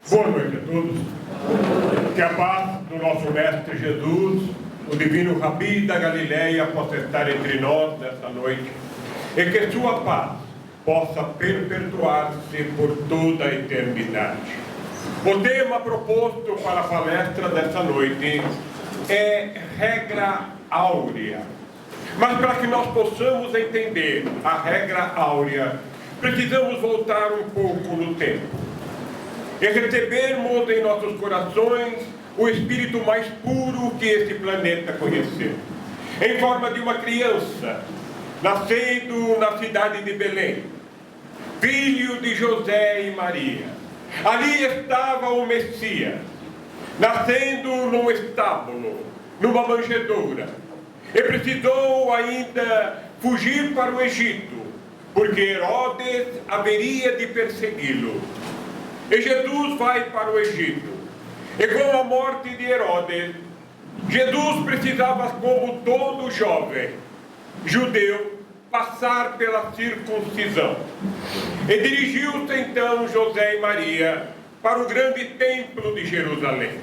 Boa noite a todos. Que a paz do nosso Mestre Jesus, o divino Rabi da Galileia, possa estar entre nós nesta noite e que sua paz possa perpetuar-se por toda a eternidade. O tema proposto para a palestra desta noite é regra áurea. Mas para que nós possamos entender a regra áurea, precisamos voltar um pouco no tempo e recebermos em nossos corações o espírito mais puro que esse planeta conheceu, em forma de uma criança, nascendo na cidade de Belém, filho de José e Maria. Ali estava o Messias, nascendo num estábulo, numa manjedoura, e precisou ainda fugir para o Egito, porque Herodes haveria de persegui-lo. E Jesus vai para o Egito. E com a morte de Herodes, Jesus precisava, como todo jovem judeu, passar pela circuncisão. E dirigiu-se então José e Maria para o grande templo de Jerusalém.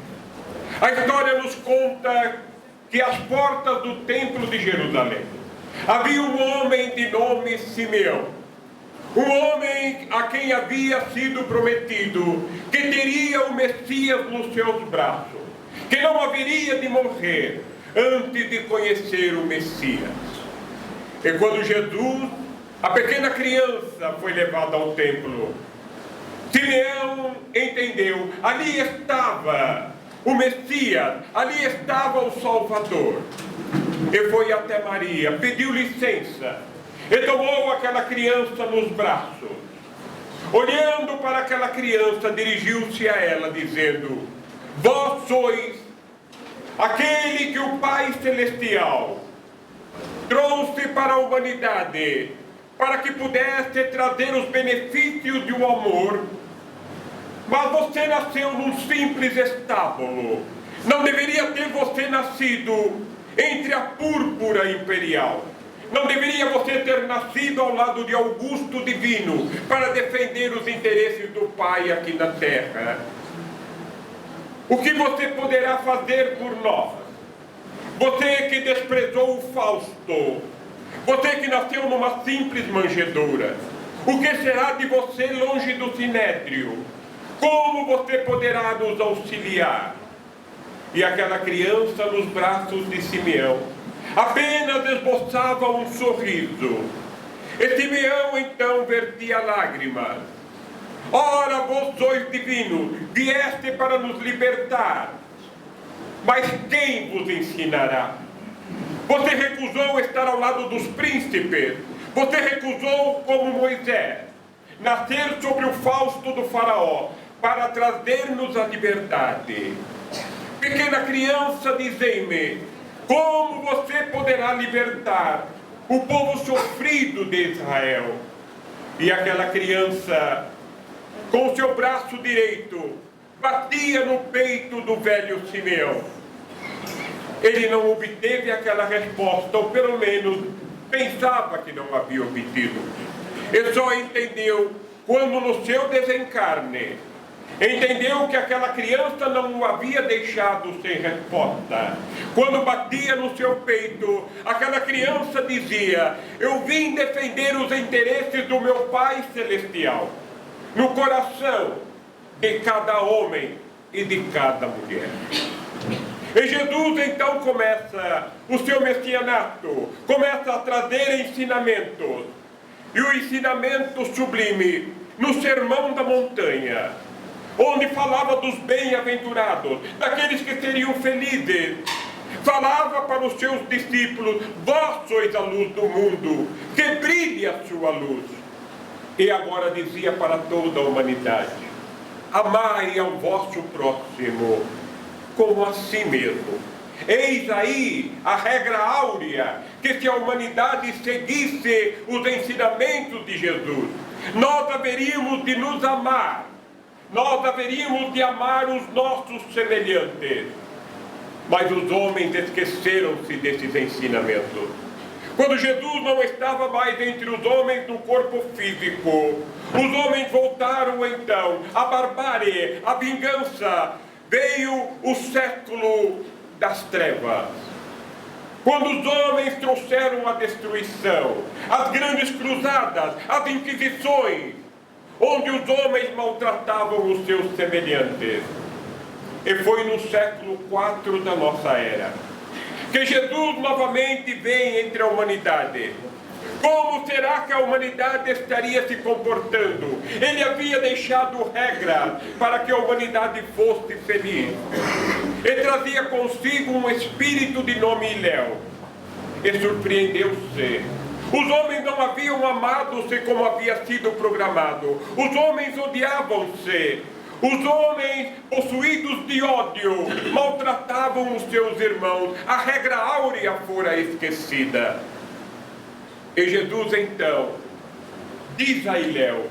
A história nos conta que às portas do templo de Jerusalém havia um homem de nome Simeão. Um homem a quem havia sido prometido que teria o Messias nos seus braços, que não haveria de morrer antes de conhecer o Messias. E quando Jesus, a pequena criança, foi levada ao templo, Simeão entendeu, ali estava o Messias, ali estava o Salvador. E foi até Maria, pediu licença, e tomou aquela criança nos braços. Olhando para aquela criança, dirigiu-se a ela, dizendo: vós sois aquele que o Pai Celestial trouxe para a humanidade, para que pudesse trazer os benefícios de um amor. Mas você nasceu num simples estábulo. Não deveria ter você nascido entre a púrpura imperial. Não deveria você ter nascido ao lado de Augusto Divino para defender os interesses do Pai aqui na Terra. O que você poderá fazer por nós? Você que desprezou o Fausto, você que nasceu numa simples manjedoura, o que será de você longe do Sinédrio? Como você poderá nos auxiliar? E aquela criança nos braços de Simeão apenas esboçava um sorriso. E Simeão então vertia lágrimas. Ora, vós sois divino, vieste para nos libertar. Mas quem vos ensinará? Você recusou estar ao lado dos príncipes. Você recusou, como Moisés, nascer sobre o fausto do faraó para trazer-nos a liberdade. Pequena criança, dizei-me, como você poderá libertar o povo sofrido de Israel? E aquela criança, com seu braço direito, batia no peito do velho Simeão. Ele não obteve aquela resposta, ou pelo menos pensava que não havia obtido. Ele só entendeu quando no seu desencarne entendeu que aquela criança não o havia deixado sem resposta. Quando batia no seu peito, aquela criança dizia: eu vim defender os interesses do meu Pai Celestial, no coração de cada homem e de cada mulher. E Jesus então começa o seu messianato, começa a trazer ensinamentos, e o ensinamento sublime no Sermão da Montanha, onde falava dos bem-aventurados, daqueles que seriam felizes. Falava para os seus discípulos: vós sois a luz do mundo, que brilhe a sua luz. E agora dizia para toda a humanidade: amai ao vosso próximo como a si mesmo. Eis aí a regra áurea, que se a humanidade seguisse os ensinamentos de Jesus, nós haveríamos de nos amar. Nós haveríamos de amar os nossos semelhantes. Mas os homens esqueceram-se desses ensinamentos. Quando Jesus não estava mais entre os homens no corpo físico, os homens voltaram então à barbárie, à vingança. Veio o século das trevas, quando os homens trouxeram a destruição, as grandes cruzadas, as inquisições, onde os homens maltratavam os seus semelhantes. E foi no século IV da nossa era que Jesus novamente vem entre a humanidade. Como será que a humanidade estaria se comportando? Ele havia deixado regras para que a humanidade fosse feliz. Ele trazia consigo um espírito de nome Iléu. E surpreendeu-se. Os homens não haviam amado-se como havia sido programado. Os homens odiavam-se. Os homens, possuídos de ódio, maltratavam os seus irmãos. A regra áurea fora esquecida. E Jesus então diz a Iléu: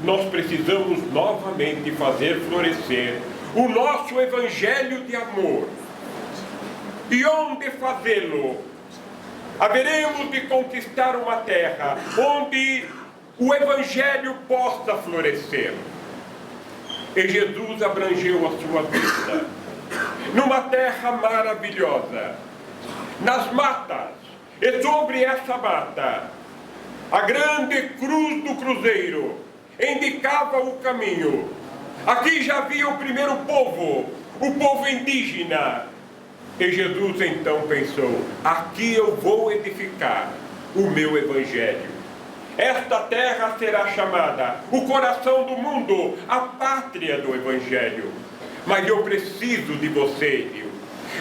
nós precisamos novamente fazer florescer o nosso evangelho de amor. E onde fazê-lo? Haveremos de conquistar uma terra onde o evangelho possa florescer. E Jesus abrangeu a sua vida numa terra maravilhosa, nas matas, e sobre essa mata, a grande cruz do cruzeiro indicava o caminho. Aqui já havia o primeiro povo, o povo indígena. E Jesus então pensou: aqui eu vou edificar o meu evangelho. Esta terra será chamada o coração do mundo, a pátria do evangelho. Mas eu preciso de você, Deus.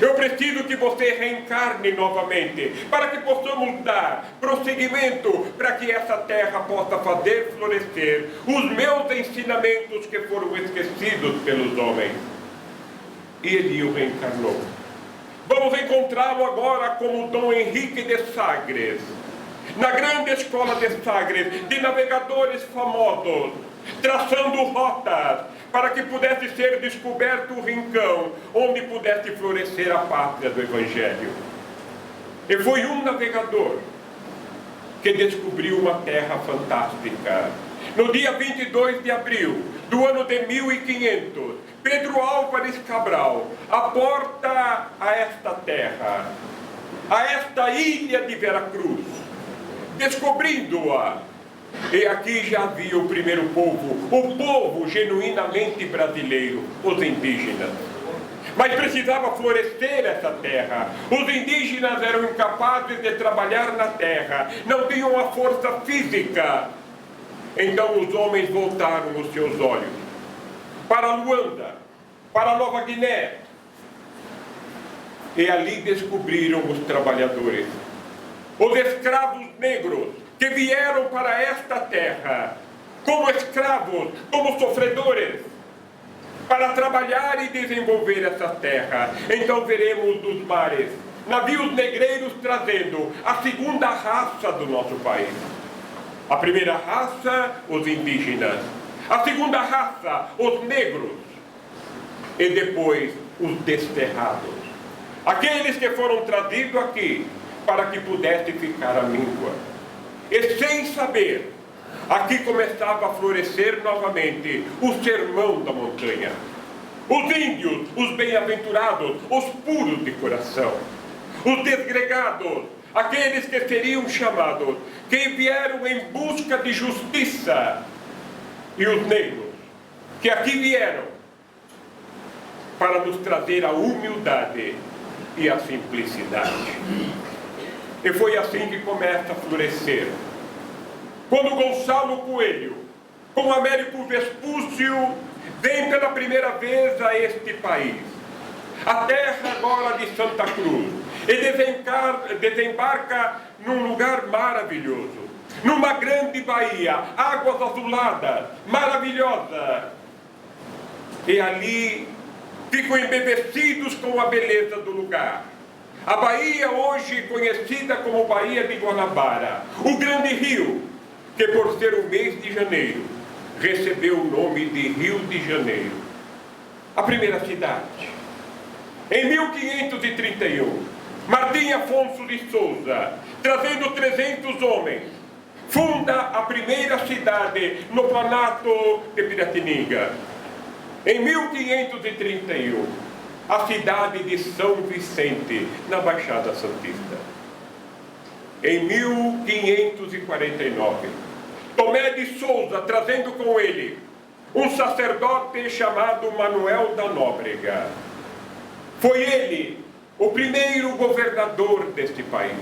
Eu preciso que você reencarne novamente, para que possamos dar prosseguimento, para que essa terra possa fazer florescer os meus ensinamentos que foram esquecidos pelos homens. E ele o reencarnou. Vamos encontrá-lo agora como Dom Henrique de Sagres, na grande escola de Sagres, de navegadores famosos, traçando rotas para que pudesse ser descoberto o rincão onde pudesse florescer a pátria do Evangelho. E foi um navegador que descobriu uma terra fantástica. No dia 22 de abril do ano de 1500, Pedro Álvares Cabral aporta a esta terra, a esta ilha de Veracruz, descobrindo-a. E aqui já havia o primeiro povo, o povo genuinamente brasileiro, os indígenas. Mas precisava florescer essa terra. Os indígenas eram incapazes de trabalhar na terra, não tinham a força física. Então os homens voltaram os seus olhos para Luanda, para Nova Guiné. E ali descobriram os trabalhadores, os escravos negros, que vieram para esta terra como escravos, como sofredores, para trabalhar e desenvolver essa terra. Então veremos dos mares navios negreiros trazendo a segunda raça do nosso país. A primeira raça, os indígenas. A segunda raça, os negros. E depois, os desterrados. Aqueles que foram trazidos aqui para que pudesse ficar a língua. E sem saber, aqui começava a florescer novamente o sermão da montanha. Os índios, os bem-aventurados, os puros de coração. Os desgregados, aqueles que seriam chamados, que vieram em busca de justiça. E os negros, que aqui vieram para nos trazer a humildade e a simplicidade. E foi assim que começa a florescer. Quando Gonçalo Coelho, com Américo Vespúcio, vem pela primeira vez a este país, a terra agora de Santa Cruz, e desembarca num lugar maravilhoso, numa grande baía, águas azuladas, maravilhosa. E ali ficam embevecidos com a beleza do lugar. A Bahia, hoje conhecida como Baía de Guanabara, o grande rio, que por ser o mês de janeiro, recebeu o nome de Rio de Janeiro. A primeira cidade. Em 1531, Martim Afonso de Souza, trazendo 300 homens, funda a primeira cidade no Planalto de Piratininga. Em 1531, a cidade de São Vicente, na Baixada Santista. Em 1549, Tomé de Souza, trazendo com ele um sacerdote chamado Manuel da Nóbrega. Foi ele o primeiro governador deste país.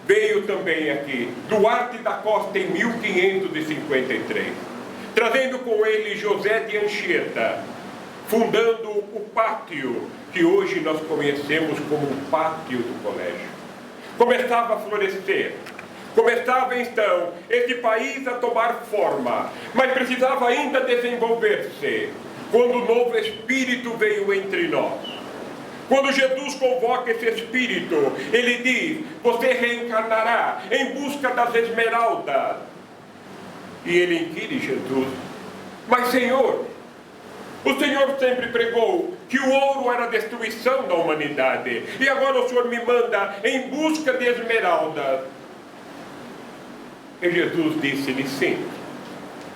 Veio também aqui Duarte da Costa em 1553, trazendo com ele José de Anchieta, fundando o pátio que hoje nós conhecemos como o pátio do colégio. Começava a florescer, começava então esse país a tomar forma, mas precisava ainda desenvolver-se, quando o novo Espírito veio entre nós. Quando Jesus convoca esse Espírito, ele diz: você reencarnará em busca das esmeraldas. E ele inquire Jesus: mas Senhor, o Senhor sempre pregou que o ouro era a destruição da humanidade, e agora o Senhor me manda em busca de esmeraldas. E Jesus disse-lhe: sim,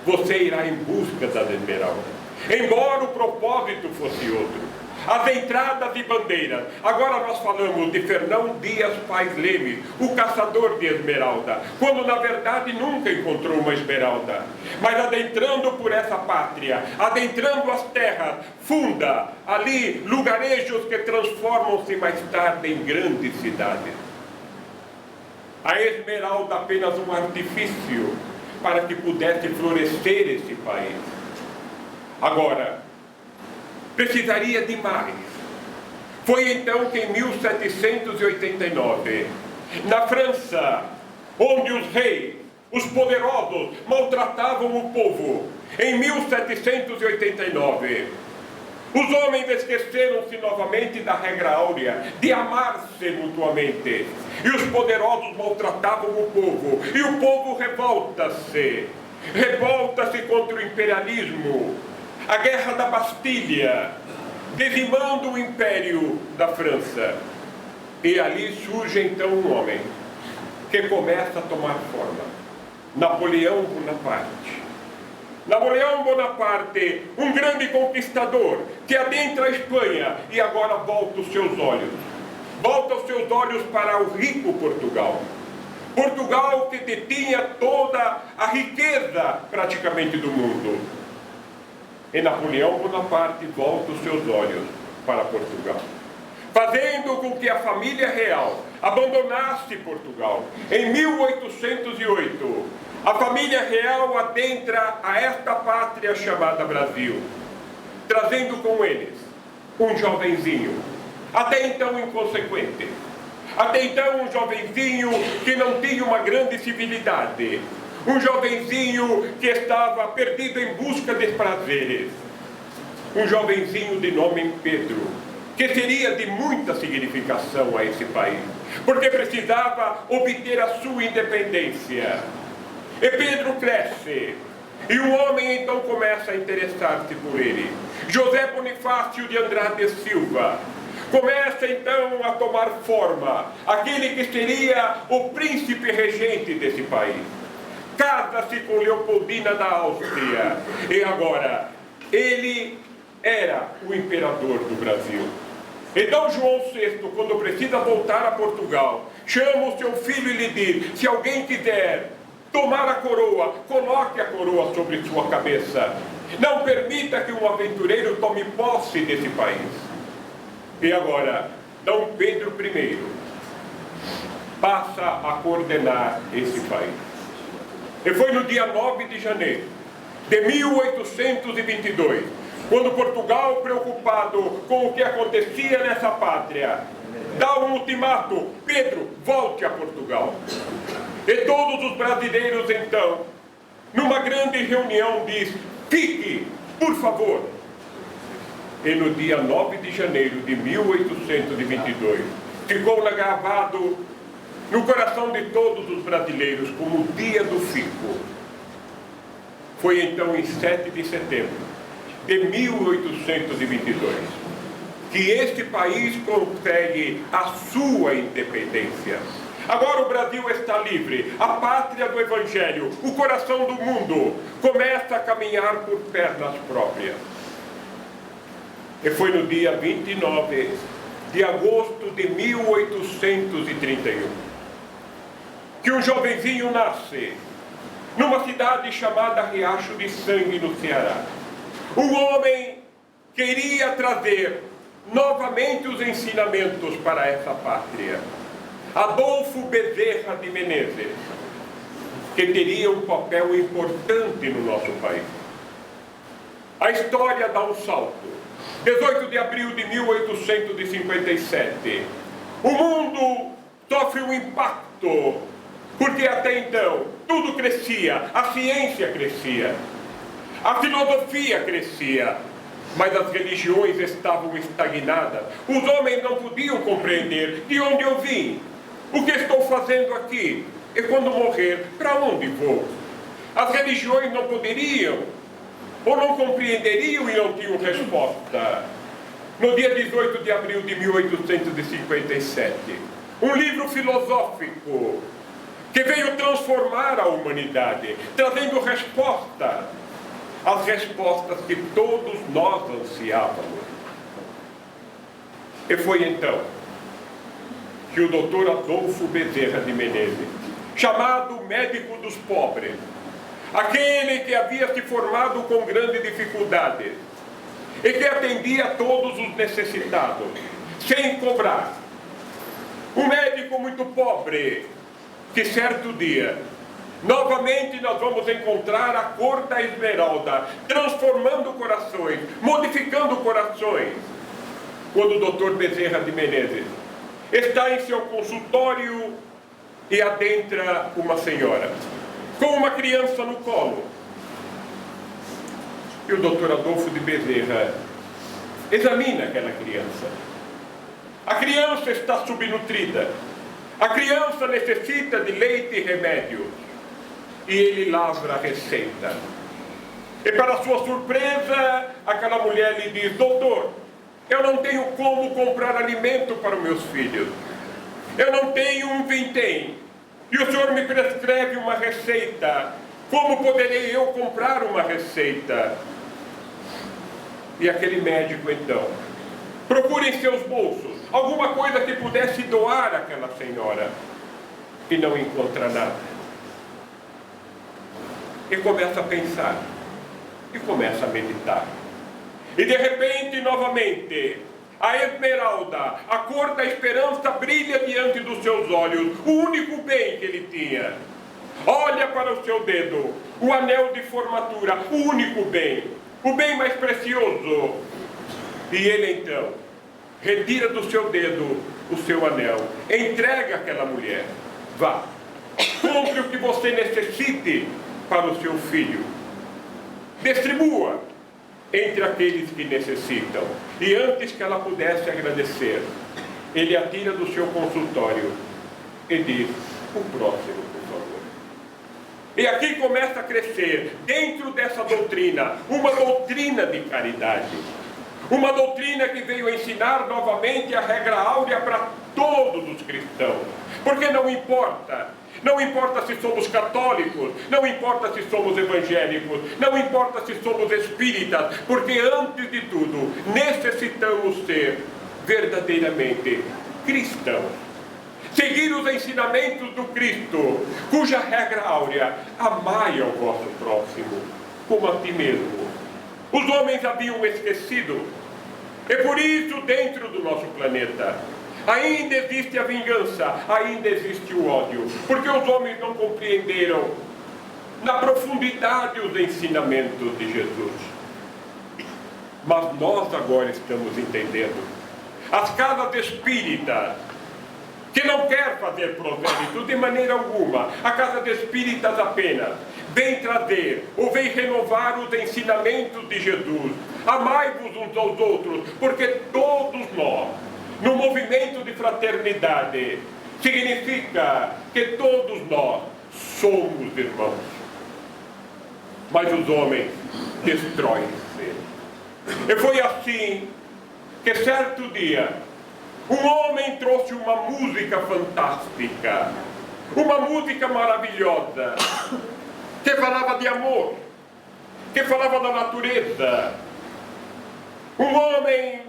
você irá em busca das esmeraldas, embora o propósito fosse outro. As entradas e bandeiras. Agora nós falamos de Fernão Dias Pais Leme, o caçador de esmeralda, quando na verdade nunca encontrou uma esmeralda. Mas adentrando por essa pátria, adentrando as terras, funda ali lugarejos que transformam-se mais tarde em grandes cidades. A esmeralda apenas um artifício para que pudesse florescer esse país. Agora, precisaria de mais. Foi então que em 1789, na França, onde os reis, os poderosos, maltratavam o povo, em 1789, os homens esqueceram-se novamente da regra áurea, de amar-se mutuamente, e os poderosos maltratavam o povo, e o povo revolta-se contra o imperialismo, a Guerra da Bastilha, dizimando o Império da França. E ali surge então um homem que começa a tomar forma: Napoleão Bonaparte. Napoleão Bonaparte, um grande conquistador, que adentra a Espanha e agora volta os seus olhos para o rico Portugal. Portugal que detinha toda a riqueza praticamente do mundo. E Napoleão Bonaparte volta os seus olhos para Portugal, fazendo com que a família real abandonasse Portugal. Em 1808, a família real adentra a esta pátria chamada Brasil, trazendo com eles um jovenzinho, até então inconsequente, até então um jovenzinho que não tinha uma grande civilidade, um jovenzinho que estava perdido em busca de prazeres. Um jovenzinho de nome Pedro, que seria de muita significação a esse país, porque precisava obter a sua independência. E Pedro cresce, e o homem então começa a interessar-se por ele. José Bonifácio de Andrade Silva começa então a tomar forma, aquele que seria o príncipe regente desse país. Casa-se com Leopoldina da Áustria, e agora ele era o imperador do Brasil. Então João VI, quando precisa voltar a Portugal, chama o seu filho e lhe diz: se alguém quiser tomar a coroa, coloque a coroa sobre sua cabeça. Não permita que um aventureiro tome posse desse país. E agora, Dom Pedro I passa a coordenar esse país. E foi no dia 9 de janeiro de 1822, quando Portugal, preocupado com o que acontecia nessa pátria, dá um ultimato: Pedro, volte a Portugal. E todos os brasileiros então, numa grande reunião, diz: fique, por favor. E no dia 9 de janeiro de 1822, ficou gravado no coração de todos os brasileiros como o dia do fico. Foi então em 7 de setembro de 1822 que este país consegue a sua independência. Agora o Brasil está livre, a pátria do Evangelho, o coração do mundo, começa a caminhar por pernas próprias. E foi no dia 29 de agosto de 1831 que um jovenzinho nasce numa cidade chamada Riacho de Sangue, no Ceará. Um homem queria trazer novamente os ensinamentos para essa pátria. Adolfo Bezerra de Menezes, que teria um papel importante no nosso país. A história dá um salto. 18 de abril de 1857. O mundo sofre um impacto, porque até então tudo crescia, a ciência crescia, a filosofia crescia, mas as religiões estavam estagnadas. Os homens não podiam compreender de onde eu vim, o que estou fazendo aqui, e quando morrer, para onde vou? As religiões não poderiam, ou não compreenderiam e não tinham resposta. No dia 18 de abril de 1857, um livro filosófico que veio transformar a humanidade, trazendo resposta, as respostas que todos nós ansiávamos. E foi então que o doutor Adolfo Bezerra de Menezes, chamado médico dos pobres, aquele que havia se formado com grande dificuldade e que atendia a todos os necessitados, sem cobrar, um médico muito pobre, que certo dia, novamente nós vamos encontrar a cor da esmeralda, transformando corações, modificando corações, quando o doutor Bezerra de Menezes está em seu consultório e adentra uma senhora com uma criança no colo. E o doutor Adolfo de Bezerra examina aquela criança. A criança está subnutrida. A criança necessita de leite e remédio. E ele lavra a receita. E para sua surpresa, aquela mulher lhe diz: doutor, eu não tenho como comprar alimento para os meus filhos. Eu não tenho um vintém. E o senhor me prescreve uma receita. Como poderei eu comprar uma receita? E aquele médico, então, procura em seus bolsos alguma coisa que pudesse doar àquela senhora. E não encontra nada. E começa a pensar. E começa a meditar. E de repente, novamente, a esmeralda, a cor da esperança, brilha diante dos seus olhos. O único bem que ele tinha. Olha para o seu dedo, o anel de formatura, o único bem, o bem mais precioso. E ele então retira do seu dedo o seu anel, entrega àquela mulher. Vá, compre o que você necessite para o seu filho. Distribua entre aqueles que necessitam. E antes que ela pudesse agradecer, ele a tira do seu consultório e diz: o próximo, por favor. E aqui começa a crescer, dentro dessa doutrina, uma doutrina de caridade. Uma doutrina que veio ensinar novamente a regra áurea para todos os cristãos. Porque não importa se somos católicos, não importa se somos evangélicos, não importa se somos espíritas, porque antes de tudo necessitamos ser verdadeiramente cristãos. Seguir os ensinamentos do Cristo, cuja regra áurea: amai ao vosso próximo como a ti mesmo. Os homens haviam esquecido, e por isso dentro do nosso planeta ainda existe a vingança, ainda existe o ódio, porque os homens não compreenderam na profundidade os ensinamentos de Jesus. Mas nós agora estamos entendendo. As casas espíritas, que não quer fazer prosélito de maneira alguma, a casa de espíritas apenas vem trazer, ou vem renovar os ensinamentos de Jesus. Amai-vos uns aos outros, porque todos nós, no movimento de fraternidade, significa que todos nós somos irmãos. Mas os homens destroem-se. E foi assim que certo dia um homem trouxe uma música fantástica, uma música maravilhosa, que falava de amor, que falava da natureza. Um homem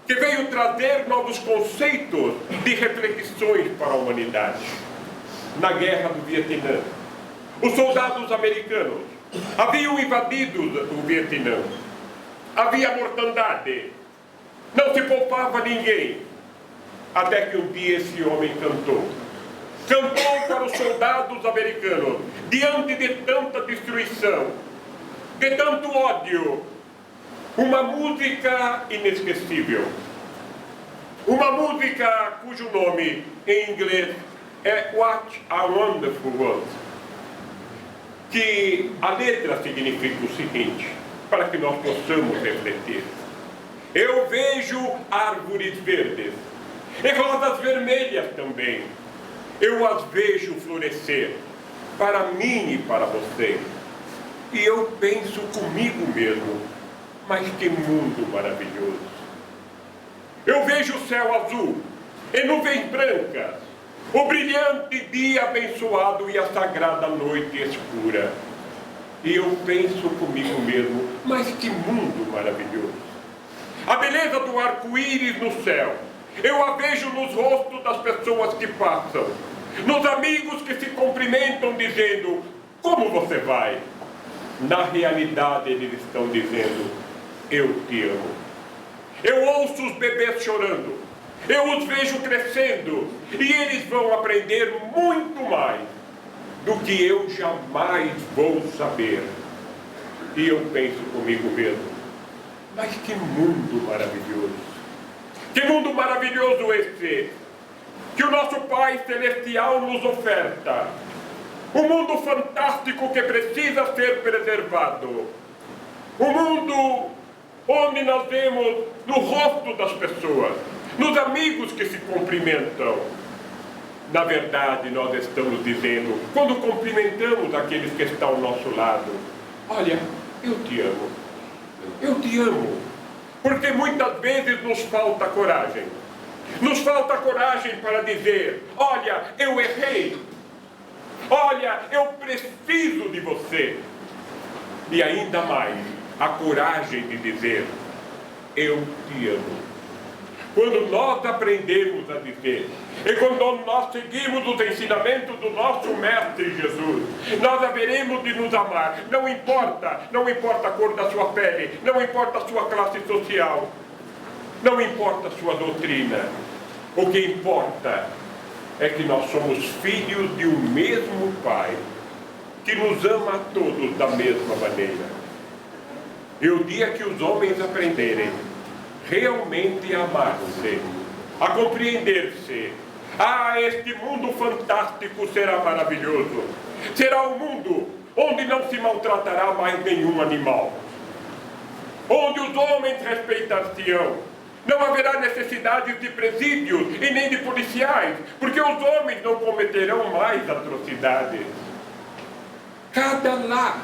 que veio trazer novos conceitos de reflexões para a humanidade. Na guerra do Vietnã, os soldados americanos haviam invadido o Vietnã. Havia mortandade, não se poupava ninguém. Até que um dia esse homem cantou para os soldados americanos, diante de tanta destruição, de tanto ódio, uma música inesquecível. Uma música cujo nome em inglês é What a Wonderful World. Que a letra significa o seguinte, para que nós possamos refletir. Eu vejo árvores verdes, e rosas vermelhas também. Eu as vejo florescer, para mim e para você. E eu penso comigo mesmo, mas que mundo maravilhoso. Eu vejo o céu azul e nuvens brancas, o brilhante dia abençoado e a sagrada noite escura. E eu penso comigo mesmo, mas que mundo maravilhoso. A beleza do arco-íris no céu, eu a vejo nos rostos das pessoas que passam, nos amigos que se cumprimentam dizendo, como você vai? Na realidade eles estão dizendo, eu te amo. Eu ouço os bebês chorando, eu os vejo crescendo, e eles vão aprender muito mais do que eu jamais vou saber. E eu penso comigo mesmo, mas que mundo maravilhoso! Que mundo maravilhoso esse que o nosso Pai Celestial nos oferta. Um mundo fantástico que precisa ser preservado. Um mundo onde nós vemos no rosto das pessoas, nos amigos que se cumprimentam. Na verdade, nós estamos dizendo, quando cumprimentamos aqueles que estão ao nosso lado, olha, eu te amo. Eu te amo. Porque muitas vezes nos falta coragem. Nos falta coragem para dizer, olha, eu errei. Olha, eu preciso de você. E ainda mais, a coragem de dizer, eu te amo. Quando nós aprendemos a dizer, e quando nós seguimos os ensinamentos do nosso Mestre Jesus, nós haveremos de nos amar. Não importa a cor da sua pele, não importa a sua classe social, não importa a sua doutrina. O que importa é que nós somos filhos de um mesmo Pai, que nos ama a todos da mesma maneira. E o dia que os homens aprenderem realmente a amar-se, a compreender-se, este mundo fantástico será maravilhoso. Será um mundo onde não se maltratará mais nenhum animal, onde os homens respeitar-se-ão. Não haverá necessidade de presídios e nem de policiais, porque os homens não cometerão mais atrocidades. Cada lar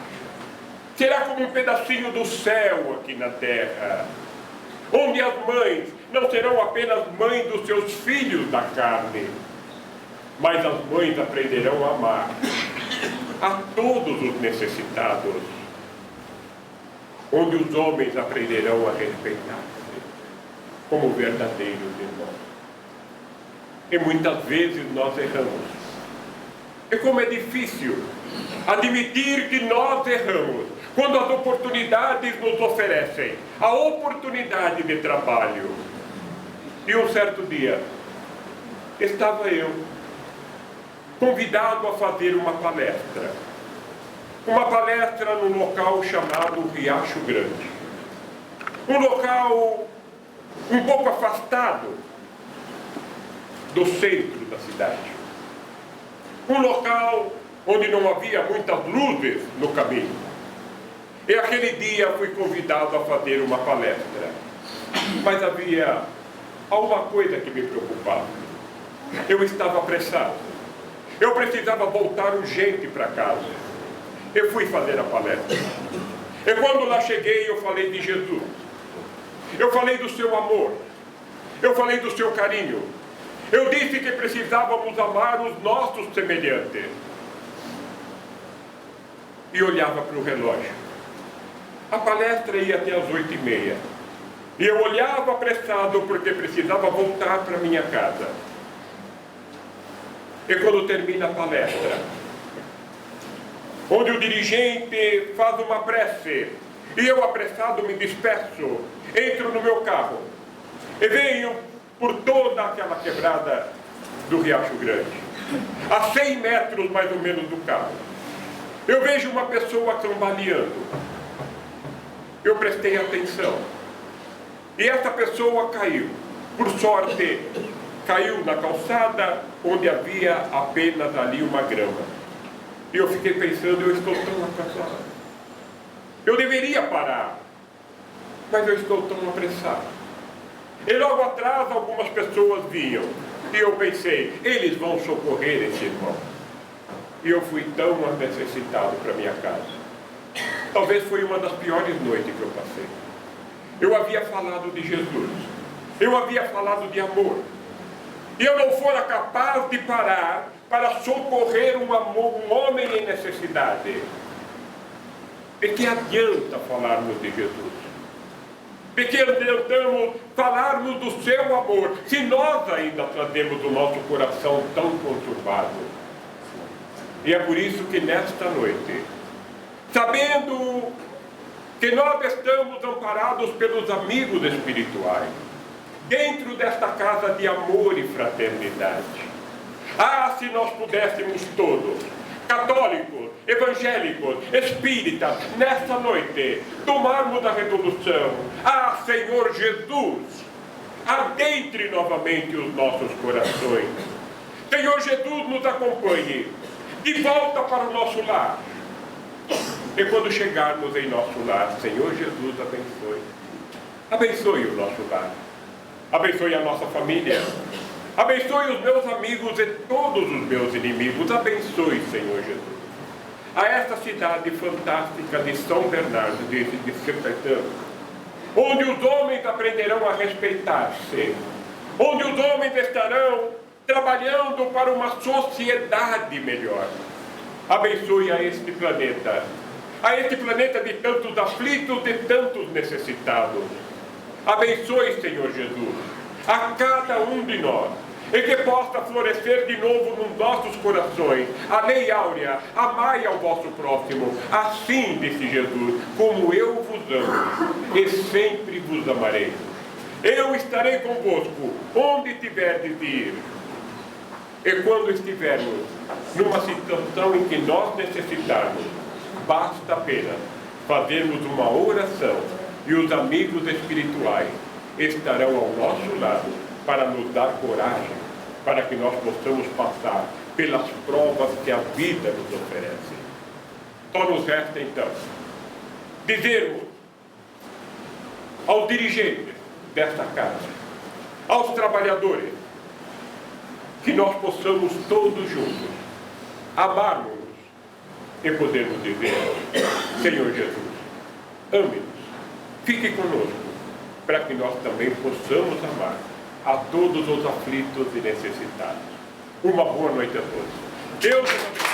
será como um pedacinho do céu aqui na terra, onde as mães não serão apenas mães dos seus filhos da carne, mas as mães aprenderão a amar a todos os necessitados, onde os homens aprenderão a respeitar-se como verdadeiros irmãos. E muitas vezes nós erramos. E como é difícil admitir que nós erramos, quando as oportunidades nos oferecem a oportunidade de trabalho. E um certo dia, estava eu convidado a fazer uma palestra num local chamado Riacho Grande. Um local um pouco afastado do centro da cidade. Um local onde não havia muitas luzes no caminho. E aquele dia fui convidado a fazer uma palestra. Mas havia alguma coisa que me preocupava. Eu estava apressado. Eu precisava voltar urgente para casa. Eu fui fazer a palestra. E quando lá cheguei, eu falei de Jesus. Eu Eu falei do seu amor. Eu falei do seu carinho. Eu disse que precisávamos amar os nossos semelhantes. E olhava para o relógio. A palestra ia até as 8h30. E eu olhava apressado porque precisava voltar para minha casa. E quando termina a palestra, onde o dirigente faz uma prece, e eu apressado me despeço, entro no meu carro e venho por toda aquela quebrada do Riacho Grande, a 100 metros mais ou menos do carro. Eu vejo uma pessoa cambaleando. Eu prestei atenção. E essa pessoa caiu. Por sorte, caiu na calçada onde havia apenas ali uma grama. E eu fiquei pensando, eu estou tão atrasado. Eu deveria parar, mas eu estou tão apressado. E logo atrás algumas pessoas vinham. E eu pensei, eles vão socorrer esse irmão. E eu fui tão necessitado para minha casa. Talvez foi uma das piores noites que eu passei. Eu havia falado de Jesus. Eu havia falado de amor. E eu não fora capaz de parar para socorrer um homem em necessidade. E que adianta falarmos de Jesus? E que adiantamos falarmos do seu amor, se nós ainda trazemos o nosso coração tão conturbado? E é por isso que nesta noite, sabendo que nós estamos amparados pelos amigos espirituais, dentro desta casa de amor e fraternidade, se nós pudéssemos todos, católicos, evangélicos, espíritas, nesta noite, tomarmos a resolução: Senhor Jesus, adentre novamente os nossos corações. Senhor Jesus, nos acompanhe de volta para o nosso lar. E quando chegarmos em nosso lar, Senhor Jesus, abençoe. Abençoe o nosso lar. Abençoe a nossa família. Abençoe os meus amigos e todos os meus inimigos. Abençoe, Senhor Jesus, a esta cidade fantástica de São Bernardo de Sertão, onde os homens aprenderão a respeitar-se, onde os homens estarão trabalhando para uma sociedade melhor. Abençoe a este planeta de tantos aflitos, de tantos necessitados. Abençoe, Senhor Jesus, a cada um de nós, e que possa florescer de novo nos nossos corações a lei áurea: amai ao vosso próximo, assim disse Jesus, como eu vos amo, e sempre vos amarei. Eu estarei convosco onde tiverdes de ir. E quando estivermos numa situação em que nós necessitarmos, basta apenas fazermos uma oração, e os amigos espirituais estarão ao nosso lado para nos dar coragem, para que nós possamos passar pelas provas que a vida nos oferece. Só nos resta então dizermos aos dirigentes desta casa, aos trabalhadores, que nós possamos todos juntos amarmos e podermos dizer: Senhor Jesus, ame-nos, fique conosco, para que nós também possamos amar a todos os aflitos e necessitados. Uma boa noite a todos. Deus abençoe.